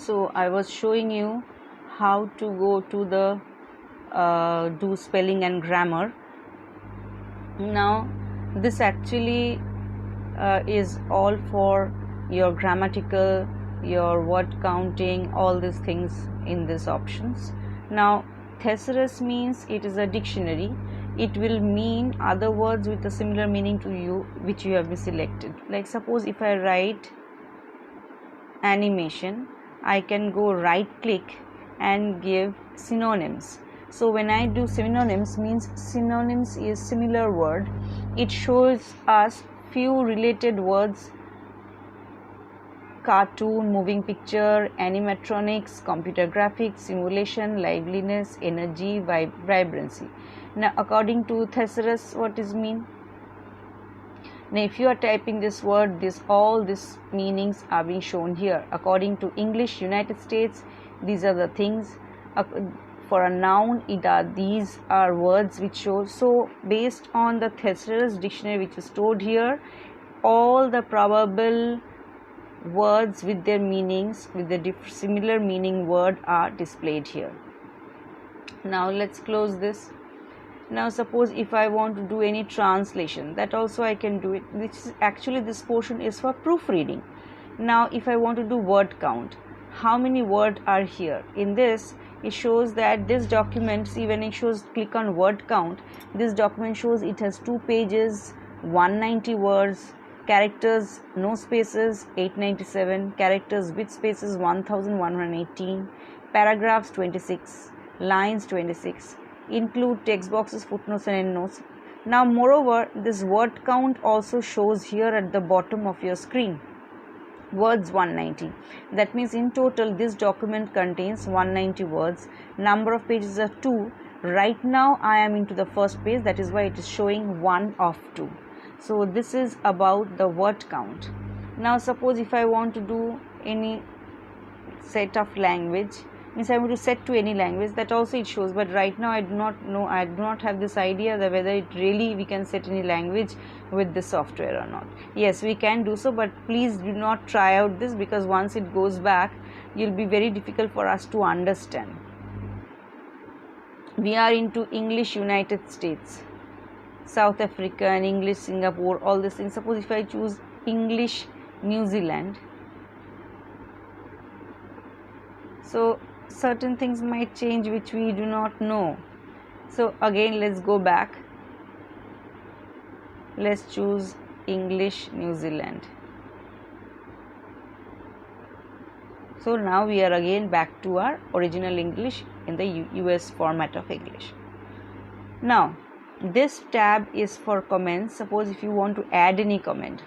So I was showing you how to go to the do spelling and grammar. Now this actually is all for your grammatical, your word counting, all these things in these options. Now thesaurus means it is a dictionary. It will mean other words with a similar meaning to you which you have been selected. Like suppose if I write animation, I can go right click and give synonyms. So when I do synonyms, means synonyms is similar word. It shows us few related words: cartoon, moving picture, animatronics, computer graphics, simulation, liveliness, energy, vibrancy. Now according to thesaurus, what is mean? Now if you are typing this word, all these meanings are being shown here. According to English United States, these are the things. For a noun, these are words which show. So based on the thesaurus dictionary which is stored here, all the probable words with their meanings, with the similar meaning word, are displayed here. Now let's close this. Now suppose if I want to do any translation, that also I can do it, which is actually this portion is for proofreading. Now if I want to do word count, how many words are here? In this, it shows that this document, see when it shows click on word count, this document shows it has 2 pages, 190 words, characters no spaces 897, characters with spaces 1118, paragraphs 26, lines 26, include text boxes, footnotes and endnotes. Now moreover, this word count also shows here at the bottom of your screen, words 190. That means in total this document contains 190 words. Number of pages are 2. Right now I am into the first page, that is why it is showing 1 of 2. So this is about the word count. Now suppose if I want to do any set of language, means I want to set to any language, that also it shows, but right now I do not know, I do not have this idea that whether it really we can set any language with this software or not. Yes, we can do so, but please do not try out this, because once it goes back, it will be very difficult for us to understand. We are into English United States, South Africa and English Singapore, all these things. Suppose if I choose English New Zealand, so certain things might change which we do not know. So again let's go back, let's choose English New Zealand. So now we are again back to our original English in the US format of English. Now this tab is for comments. Suppose if you want to add any comment,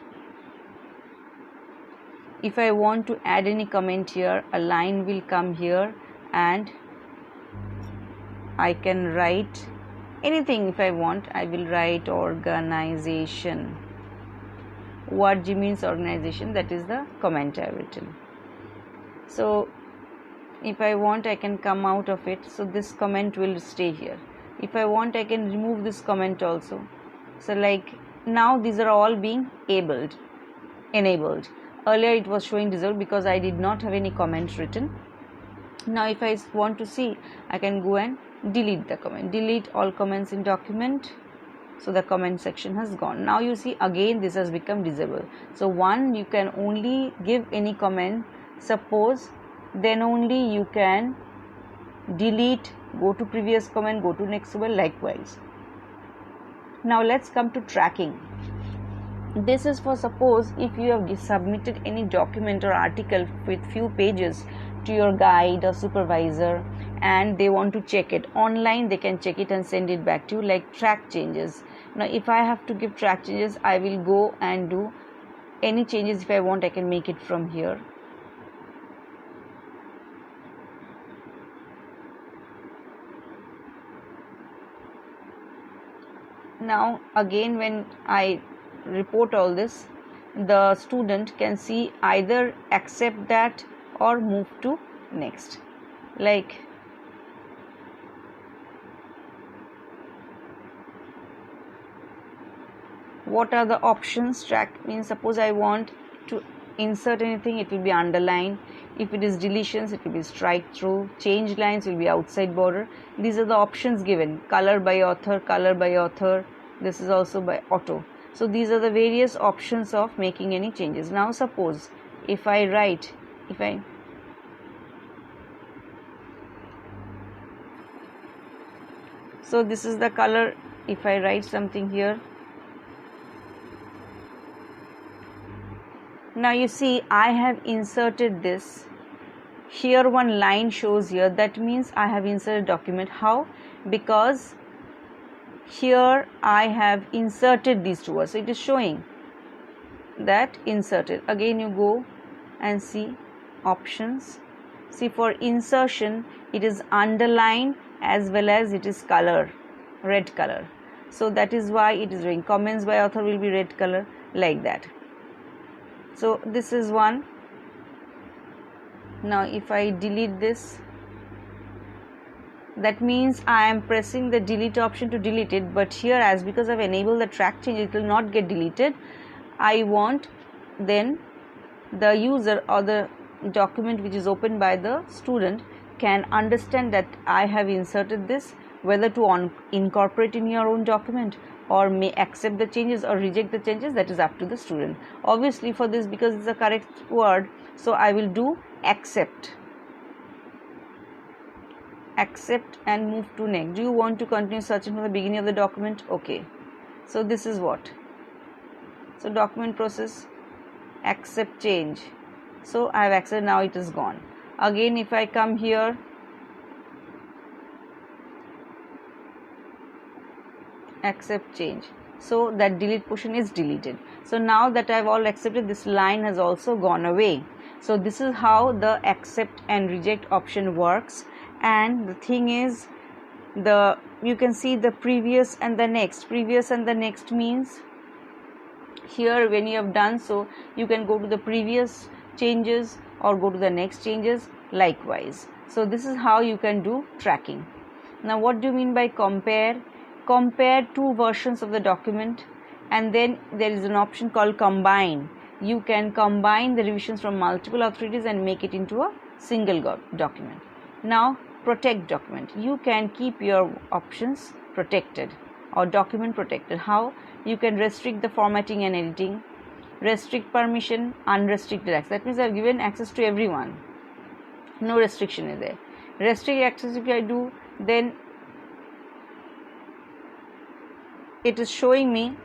if I want to add any comment here, a line will come here and I can write anything. If I want, I will write organization. What G means organization, that is the comment I have written. So if I want, I can come out of it, so this comment will stay here. If I want, I can remove this comment also. So like now these are all being enabled. Earlier it was showing disabled because I did not have any comments written. Now if I want to see, I can go and delete the comment, delete all comments in document. So the comment section has gone. Now you see again this has become disabled. So one, you can only give any comment, suppose, then only you can delete, go to previous comment, go to next one, likewise. Now let's come to tracking. This is for suppose if you have submitted any document or article with few pages to your guide or supervisor and they want to check it online, they can check it and send it back to you, like track changes. Now if I have to give track changes, I will go and do any changes. If I want, I can make it from here. Now again when I report all this, the student can see either accept that or move to next. Like what are the options? Track means suppose I want to insert anything, it will be underline. If it is deletions, it will be strike through. Change lines will be outside border. These are the options given. Color by author, color by author. This is also by auto. So these are the various options of making any changes. Now suppose if I write, so this is the color. If I write something here, now you see I have inserted this. Here one line shows here, that means I have inserted document. How? Because here I have inserted these two words, so it is showing that inserted. Again you go and see options. See, for insertion it is underlined as well as it is color, red color. So that is why it is doing. Comments by author will be red color, like that. So this is one. Now if I delete this, that means I am pressing the delete option to delete it, but here, as because I've enabled the track change, it will not get deleted. I want then the user or the document which is opened by the student can understand that I have inserted this, whether to incorporate in your own document or may accept the changes or reject the changes, that is up to the student. Obviously for this, because it's a correct word, so I will do accept and move to next. Do you want to continue searching from the beginning of the document? Okay, so this is what. So document process, accept change. So I have accepted, now it is gone. Again if I come here, accept change, so that delete portion is deleted. So now that I have all accepted, this line has also gone away. So this is how the accept and reject option works. And the thing is, you can see the previous and the next. Previous and the next means here when you have done so, you can go to the previous changes or go to the next changes likewise. So this is how you can do tracking. Now what do you mean by compare? Compare two versions of the document, and then there is an option called combine. You can combine the revisions from multiple authorities and make it into a single document. Now protect document. You can keep your options protected or document protected. How? You can restrict the formatting and editing, restrict permission, unrestricted access. That means I have given access to everyone. No restriction is there. Restrict access if I do, then it is showing me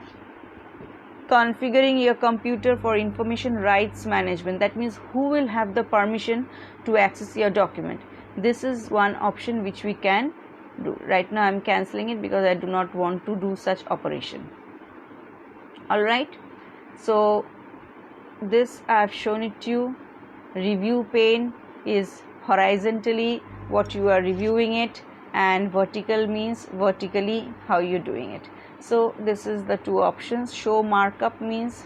configuring your computer for information rights management. That means who will have the permission to access your document. This is one option which we can do. Right now I am cancelling it because I do not want to do such operation. Alright, so this I have shown it to you. Review pane is horizontally what you are reviewing it, and vertical means vertically how you are doing it. So this is the two options. Show markup means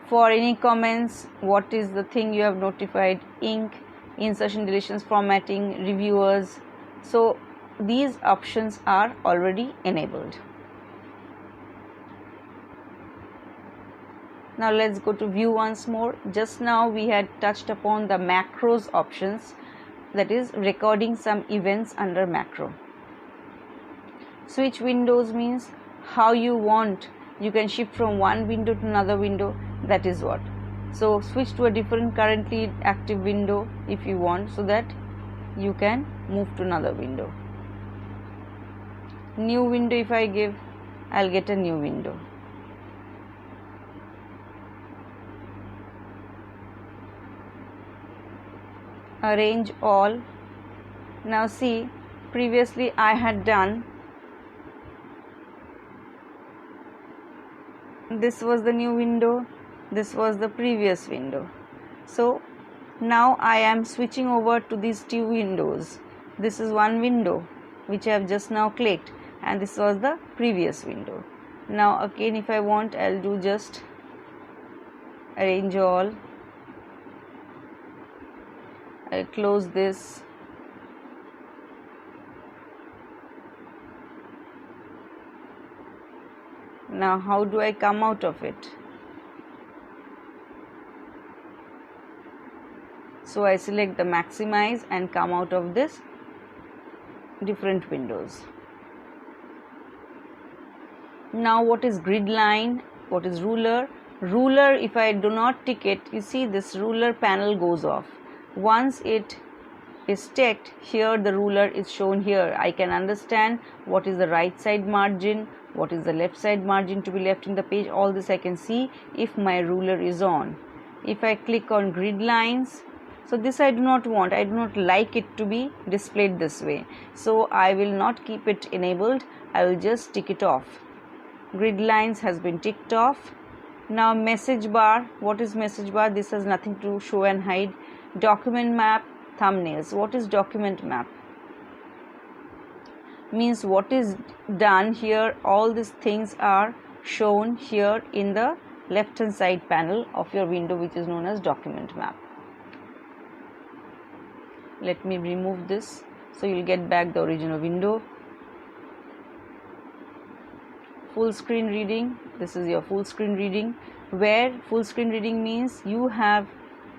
for any comments, what is the thing you have notified, ink, insertion, deletions, formatting, reviewers. So these options are already enabled. Now let's go to view once more. Just now we had touched upon the macros options, that is recording some events under macro. Switch windows means how you want, you can shift from one window to another window, that is what. So switch to a different currently active window if you want, so that you can move to another window. New window if I give, I'll get a new window. Arrange all. Now see, previously I had done, this was the new window, this was the previous window. So now I am switching over to these two windows. This is one window which I have just now clicked, and this was the previous window. Now again if I want, I'll do just arrange all. I'll close this. Now how do I come out of it? So I select the maximize and come out of this different windows. Now what is grid line? What is ruler? Ruler, if I do not tick it, you see this ruler panel goes off. Once it is ticked, here the ruler is shown here. I can understand what is the right side margin, what is the left side margin to be left in the page. All this I can see if my ruler is on. If I click on grid lines, so this I do not want. I do not like it to be displayed this way. So I will not keep it enabled. I will just tick it off. Grid lines has been ticked off. Now message bar. What is message bar? This has nothing to show and hide. Document map, thumbnails. What is document map? Means what is done here, all these things are shown here in the left hand side panel of your window, which is known as document map. Let me remove this so you will get back the original window. Full screen reading. This is your full screen reading, where full screen reading means you have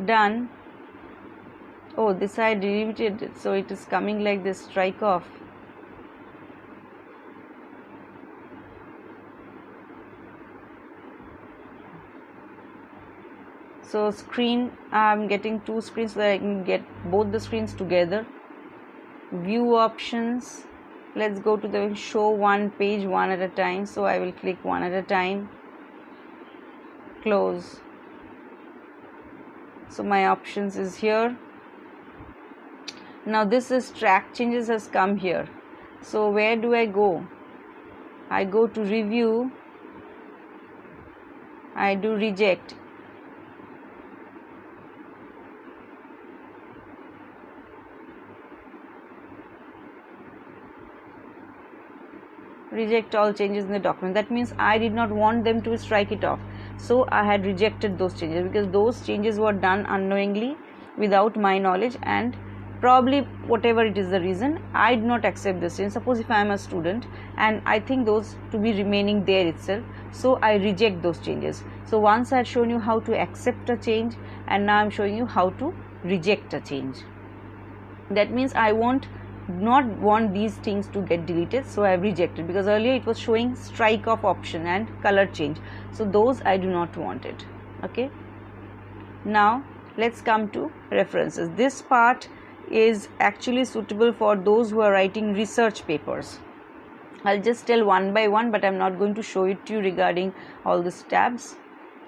done, oh, this I deleted it, so it is coming like this, strike off. So screen, I am getting two screens so that I can get both the screens together. View options. Let's go to the show one page one at a time. So I will click one at a time. Close. So my options is here. Now this is track changes has come here. So where do I go? I go to review. I do reject. Reject all changes in the document. That means I did not want them to strike it off, so I had rejected those changes because those changes were done unknowingly without my knowledge, and probably whatever it is the reason, I did not accept this change. Suppose if I am a student and I think those to be remaining there itself, so I reject those changes. So once I had shown you how to accept a change, and now I am showing you how to reject a change. That means I not want these things to get deleted, so I have rejected, because earlier it was showing strike off option and color change, so those I do not want it. Okay, now let's come to references. This part is actually suitable for those who are writing research papers. I'll just tell one by one, but I'm not going to show it to you regarding all these tabs.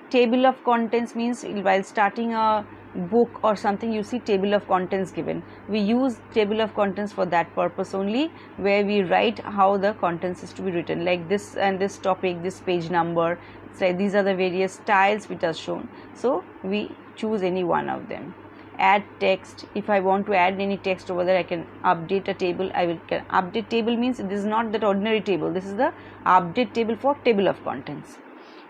Table of contents means while starting a book or something, you see table of contents given. We use table of contents for that purpose only, where we write how the contents is to be written, like this and this topic, this page number. So these are the various styles which are shown, so we choose any one of them. Add text. If I want to add any text over there, I can update a table. Update table means this is not that ordinary table, this is the update table for table of contents.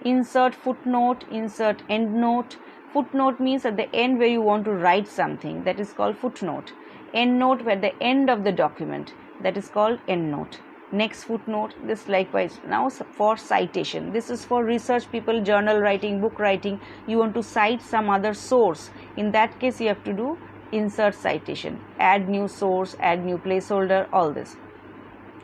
Insert footnote, insert endnote. Footnote means at the end where you want to write something, that is called footnote. Endnote, at the end of the document, that is called endnote. Next footnote. This likewise. Now for citation, this is for research people, journal writing, book writing. You want to cite some other source, in that case you have to do insert citation. Add new source, add new placeholder, all this.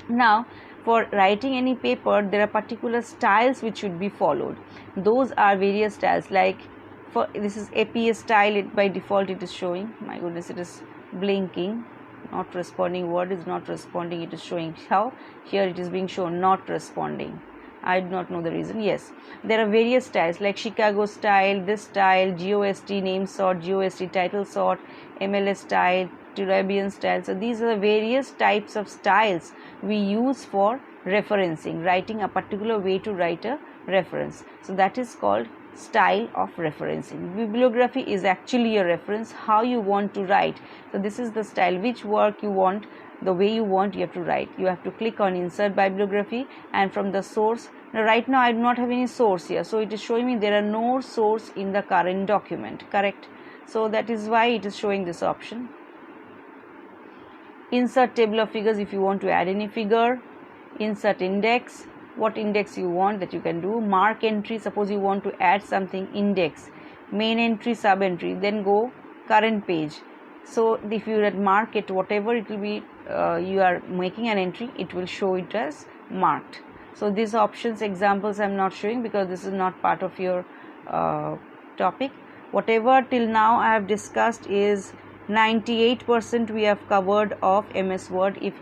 Now for writing any paper, there are particular styles which should be followed. Those are various styles, like for this is APA style, by default it is showing, my goodness, it is blinking, not responding, word is not responding, it is showing how, here it is being shown not responding. I do not know the reason. Yes, there are various styles like Chicago style, this style, GOST name sort, GOST title sort, MLS style, Turabian style. So these are the various types of styles we use for referencing, writing a particular way to write a reference. So that is called style of referencing. Bibliography is actually a reference, how you want to write. So this is the style, which work you want, the way you want, you have to write. You have to click on insert bibliography, and from the source. Now right now I do not have any source here, so it is showing me there are no source in the current document, correct? So that is why it is showing this option. Insert table of figures if you want to add any figure. Insert index, what index you want, that you can do. Mark entry, suppose you want to add something, index. Main entry, sub entry, then go current page. So if you mark it, whatever it will be, you are making an entry, it will show it as marked. So these options examples I am not showing because this is not part of your topic. Whatever till now I have discussed is 98% we have covered of MS Word. If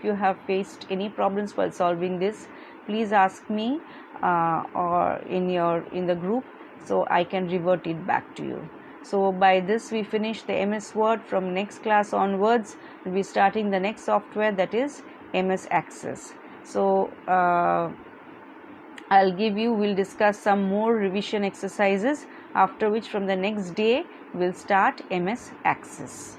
you have faced any problems while solving this, please ask me or in the group, so I can revert it back to you. So by this we finish the MS Word. From next class onwards we'll be starting the next software, that is MS Access. So we'll discuss some more revision exercises, after which from the next day we'll start MS Access.